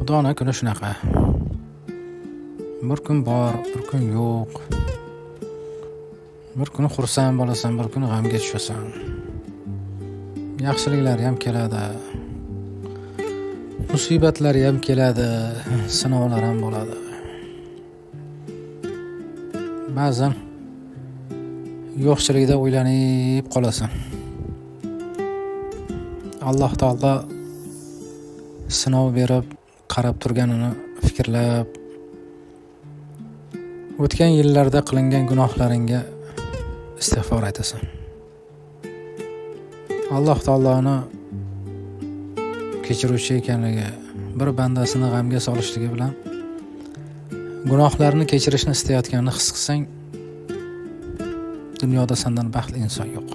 Xudoni kuni shunaqa. Bir kun bor, bir kun yo'q. Bir kuni xursand bo'lasan, bir kuni g'amga tushasan. Yaxshiliklari ham keladi. Musibatlari ham keladi, sinovlar ham bo'ladi. Ba'zan yo'qchilikda o'ylanib qolasan. Alloh taolo sinov berib, qarab turganini fikrlab, o'tgan yillarda qilingan gunohlaringga istig'for aytasan. Alloh taoloni kechiruvchi ekanligi, bir bandasini g'amga solishligi bilan gunohlarni kechirishni istayotganini his qilsang, dunyoda sendan baxtli inson yo'q.